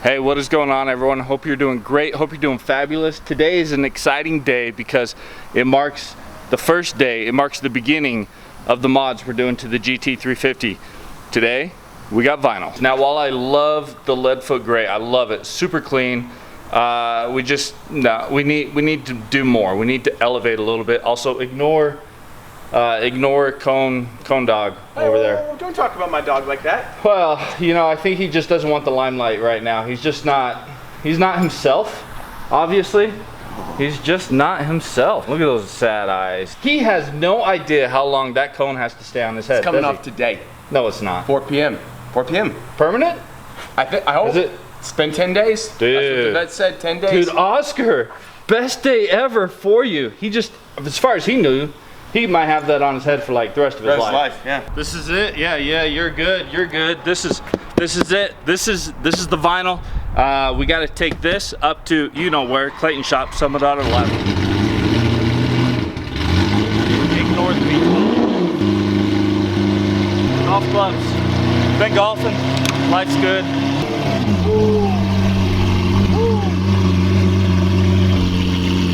Hey, what is going on, everyone? Hope you're doing great. Hope you're doing fabulous. Today is an exciting day because it marks the first day. It marks the beginning of the mods we're doing to the GT350. Today, we got vinyl. Now, while I love the lead foot gray, I love it, super clean. We need to do more. We need to elevate a little bit. Also, ignore cone dog over there. Don't talk about my dog like that. Well, you know, I think he just doesn't want the limelight right now. He's not himself, obviously. He's just not himself. Look at those sad eyes. He has no idea how long that cone has to stay on his head. It's coming off today. No, it's not. 4 p.m. 4 p.m. Permanent? I hope. Is it? It's been 10 days. Dude. That's what the vet said, 10 days. Dude, Oscar, best day ever for you. He just, as far as he knew, he might have that on his head for like the rest of his life. Yeah. This is it. Yeah, you're good. You're good. This is it. This is the vinyl. We got to take this up to, you know where, Clayton shop, Summit Auto Lab. Ignore the beach ball. Golf clubs. Been golfing. Life's good. Woo. Woo.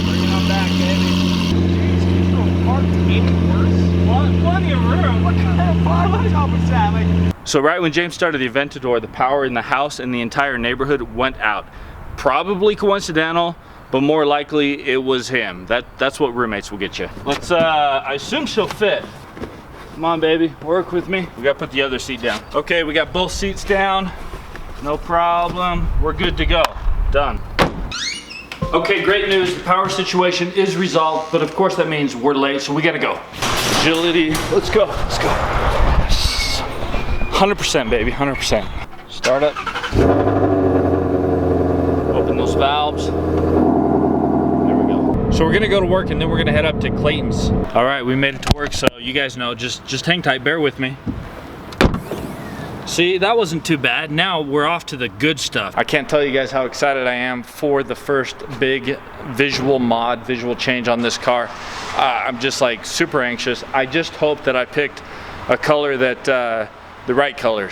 Bring it on back, baby. Plenty of room. What kind of park top is that? So right when James started the Aventador, the power in the house and the entire neighborhood went out. Probably coincidental, but more likely it was him. That's what roommates will get you. Let's I assume she'll fit. Come on, baby, work with me. We gotta put the other seat down. Okay, we got both seats down. No problem. We're good to go. Done. Okay, great news. The power situation is resolved, but of course that means we're late, so we gotta go. Agility, let's go, let's go. 100%, baby, 100%. Start up. Open those valves. There we go. So we're gonna go to work and then we're gonna head up to Clayton's. All right, we made it to work, so you guys know, just hang tight, bear with me. See, that wasn't too bad. Now we're off to the good stuff. I can't tell you guys how excited I am for the first big visual change on this car. I'm just like super anxious. I just hope that I picked a color that, the right color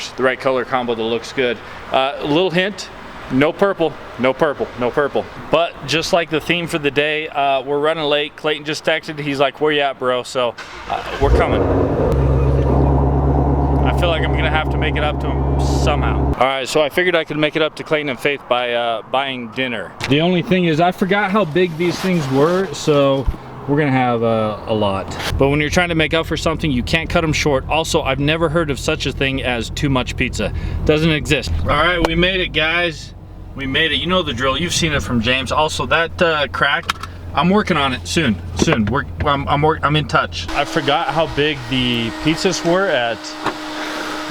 combo that looks good. A little hint, no purple, no purple, no purple. But just like the theme for the day, we're running late. Clayton just texted, he's like, where you at, bro? So we're coming. I feel like I'm gonna have to make it up to him somehow. All right, so I figured I could make it up to Clayton and Faith by buying dinner. The only thing is I forgot how big these things were, so we're gonna have a lot. But when you're trying to make up for something, you can't cut them short. Also, I've never heard of such a thing as too much pizza. Doesn't exist. All right, we made it, guys. We made it. You know the drill. You've seen it from James. Also, that crack, I'm working on it soon. I'm in touch. I forgot how big the pizzas were at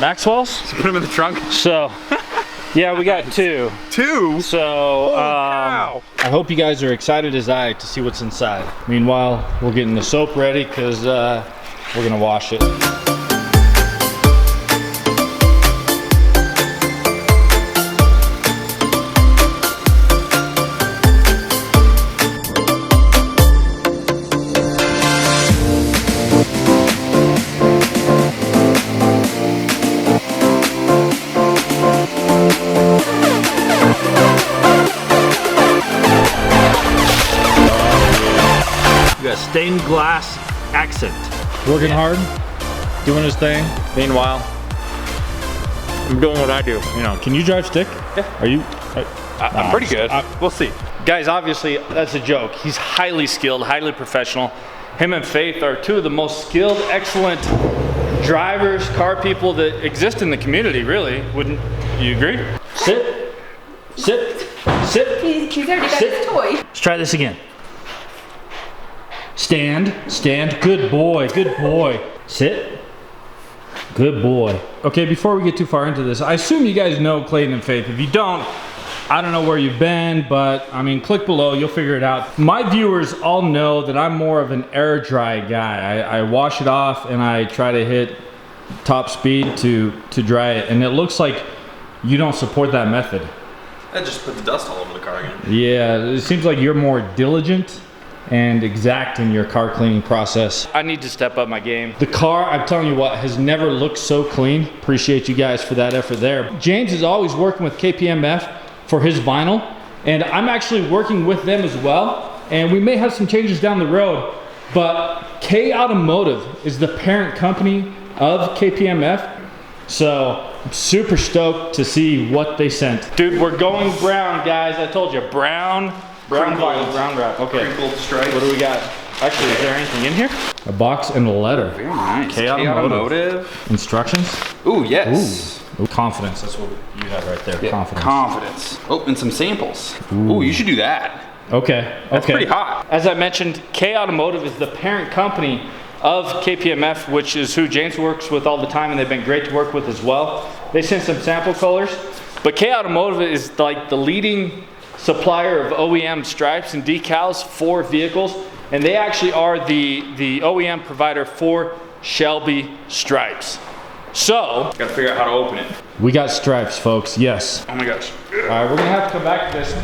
Maxwell's. So put them in the trunk. So, yeah, we got two. Two? So, I hope you guys are excited as I to see what's inside. Meanwhile, we're getting the soap ready because we're gonna wash it. Stained glass accent. Working hard, doing his thing. Meanwhile, I'm doing what I do. You know, can you drive stick? Yeah. Are you? I'm pretty good. We'll see. Guys, obviously that's a joke. He's highly skilled, highly professional. Him and Faith are two of the most skilled, excellent drivers, car people that exist in the community. Really, wouldn't you agree? Sit, sit, sit. He's already got his toy. Let's try this again. Stand, stand, good boy, good boy. Sit, good boy. Okay, before we get too far into this, I assume you guys know Clayton and Faith. If you don't, I don't know where you've been, but I mean, click below, you'll figure it out. My viewers all know that I'm more of an air dry guy. I wash it off and I try to hit top speed to dry it. And it looks like you don't support that method. That just put the dust all over the car again. Yeah, it seems like you're more diligent and exact in your car cleaning process. I need to step up my game. The car, I'm telling you what, has never looked so clean. Appreciate you guys for that effort there. James is always working with KPMF for his vinyl, and I'm actually working with them as well, and we may have some changes down the road, but K Automotive is the parent company of KPMF, so I'm super stoked to see what they sent. Dude, we're going brown, guys. I told you, brown vinyl, brown wrap. Okay. Crinkled stripes. What do we got? Actually, is there anything in here? A box and a letter. Very nice. K Automotive. Instructions. Ooh, yes. Ooh. Confidence. That's what you have right there. Yeah, confidence. Oh, and some samples. Ooh, you should do that. Okay. That's pretty hot. As I mentioned, K Automotive is the parent company of KPMF, which is who James works with all the time, and they've been great to work with as well. They sent some sample colors, but K Automotive is like the leading supplier of OEM stripes and decals for vehicles, and they actually are the OEM provider for Shelby stripes. So, gotta figure out how to open it. We got stripes, folks, yes. Oh my gosh. All right, we're gonna have to come back to this.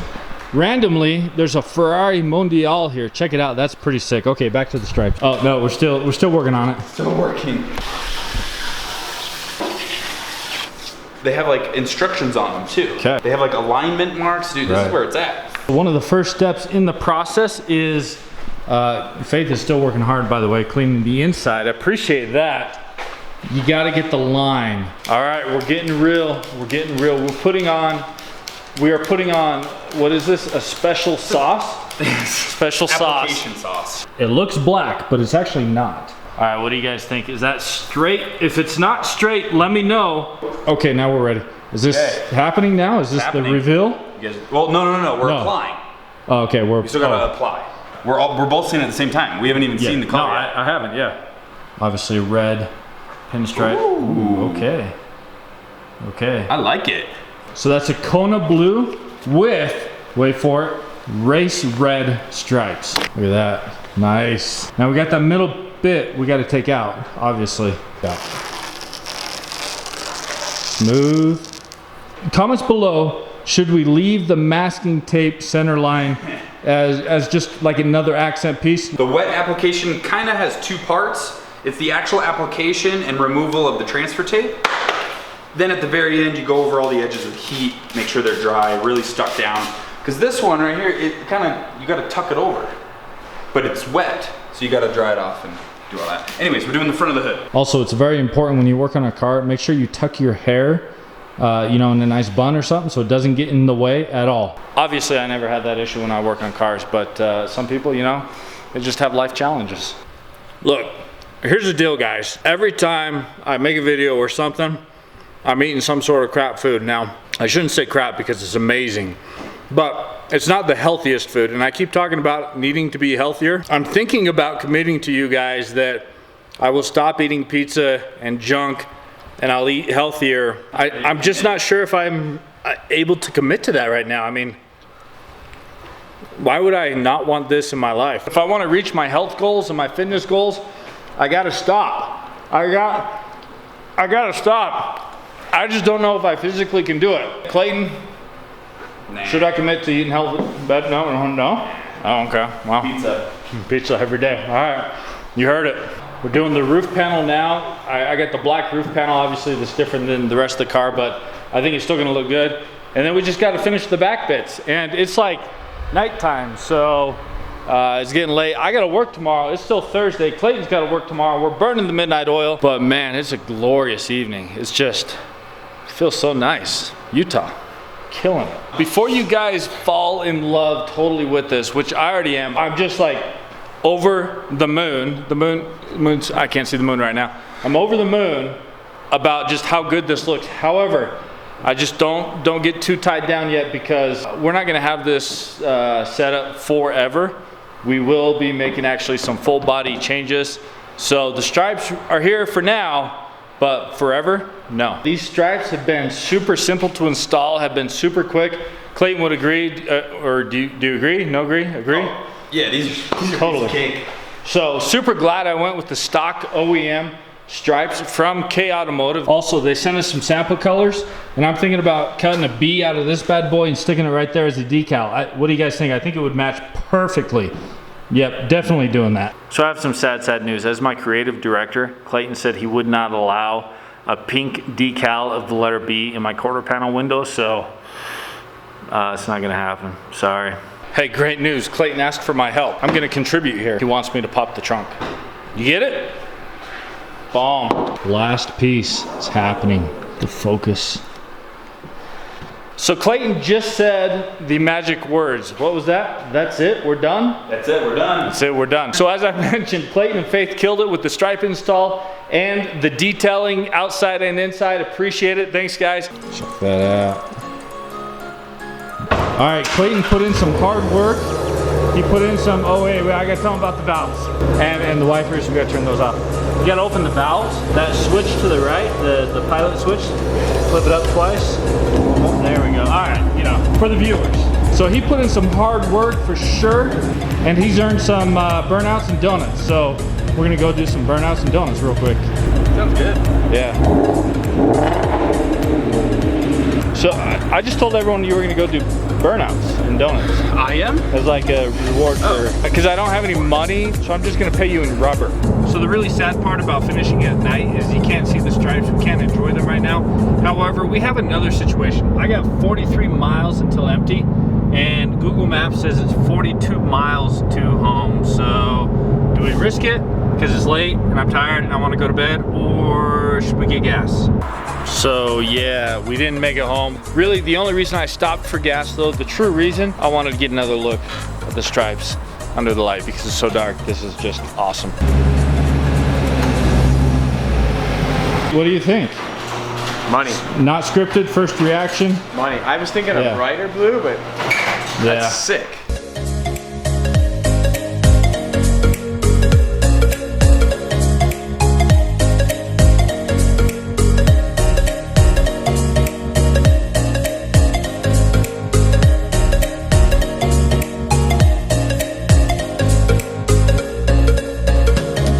Randomly, there's a Ferrari Mondial here. Check it out, that's pretty sick. Okay, back to the stripes. Oh no, we're still working on it. Still working. They have like instructions on them too. Okay. They have like alignment marks. Dude, this is where it's at. One of the first steps in the process is, Faith is still working hard, by the way, cleaning the inside. I appreciate that. You gotta get the line. All right, we're getting real. We're getting real. We are putting on, what is this? A special sauce? Special sauce. Application sauce. It looks black, but it's actually not. All right, what do you guys think? Is that straight? If it's not straight, let me know. Okay, now we're ready. Is this happening now? Is this the reveal? You guys, well, no. We're applying. Oh, okay, We still gotta apply. We're both seeing it at the same time. We haven't even seen the color yet. I haven't, yeah. Obviously red pinstripe. Ooh, okay. Okay. I like it. So that's a Kona blue with, wait for it, race red stripes. Look at that. Nice. Now we got that middle bit we got to take out, obviously. Yeah. Smooth. Comments below, should we leave the masking tape center line as just like another accent piece? The wet application kind of has two parts. It's the actual application and removal of the transfer tape. Then at the very end, you go over all the edges with heat, make sure they're dry, really stuck down. Because this one right here, it kind of, you got to tuck it over. But it's wet, so you got to dry it off and do all that. Anyways, we're doing the front of the hood. Also, it's very important when you work on a car, make sure you tuck your hair, you know, in a nice bun or something so it doesn't get in the way at all. Obviously, I never had that issue when I work on cars, but some people, you know, they just have life challenges. Look, here's the deal, guys. Every time I make a video or something, I'm eating some sort of crap food. Now, I shouldn't say crap because it's amazing, but it's not the healthiest food, and I keep talking about needing to be healthier. I'm thinking about committing to you guys that I will stop eating pizza and junk, and I'll eat healthier. I'm just not sure if I'm able to commit to that right now. I mean, why would I not want this in my life? If I want to reach my health goals and my fitness goals, I gotta stop. I gotta stop. I just don't know if I physically can do it. Clayton, should I commit to eating healthy? But no. Oh, okay. Well, pizza every day. All right, you heard it. We're doing the roof panel now. I got the black roof panel. Obviously, that's different than the rest of the car, but I think it's still gonna look good. And then we just got to finish the back bits, and it's like nighttime, so it's getting late. I gotta work tomorrow. It's still Thursday. Clayton's gotta work tomorrow. We're burning the midnight oil, but man, it's a glorious evening. It's just, it feels so nice. Utah, killing it. Before you guys fall in love totally with this, which I already am, I'm just like over the moon. Moon's, I can't see the moon right now. I'm over the moon about just how good this looks. However, I just don't get too tied down yet because we're not gonna have this set up forever. We will be making actually some full body changes. So the stripes are here for now, but forever, no. These stripes have been super simple to install, have been super quick. Clayton would agree, or do you agree? No agree? Agree? Oh, yeah, these are totally cake. So super glad I went with the stock OEM stripes from K Automotive. Also, they sent us some sample colors, and I'm thinking about cutting a B out of this bad boy and sticking it right there as a decal. What do you guys think? I think it would match perfectly Yep, definitely doing that. So I have some sad news. As my creative director, Clayton said he would not allow a pink decal of the letter B in my quarter panel window, so it's not gonna happen. Sorry. Hey, great news. Clayton asked for my help. I'm gonna contribute here. He wants me to pop the trunk. You get it? Boom. Last piece is happening. The focus. So Clayton just said the magic words. What was that? That's it? We're done? That's it, we're done. That's it, we're done. So as I mentioned, Clayton and Faith killed it with the stripe install and the detailing outside and inside. Appreciate it. Thanks, guys. Check that out. All right, Clayton put in some hard work. He put in some, oh wait, I gotta tell him about the valves. And the wipers, we gotta turn those off. You gotta open the valves, that switch to the right, the pilot switch, flip it up twice. Oh, there we go. All right, you know, for the viewers. So he put in some hard work for sure, and he's earned some burnouts and donuts. So we're gonna go do some burnouts and donuts real quick. Sounds good. Yeah. So I just told everyone you were gonna go do burnouts and donuts. I am? As like a reward for, because I don't have any money, so I'm just gonna pay you in rubber. So the really sad part about finishing at night is you can't see the stripes, we can't enjoy them right now. However, we have another situation. I got 43 miles until empty, and Google Maps says it's 42 miles to home. So do we risk it because it's late and I'm tired and I wanna go to bed, or should we get gas? So yeah, we didn't make it home. Really, the only reason I stopped for gas though, the true reason, I wanted to get another look at the stripes under the light because it's so dark. This is just awesome. What do you think? Money. Not scripted, first reaction? Money. I was thinking of brighter blue, but that's sick.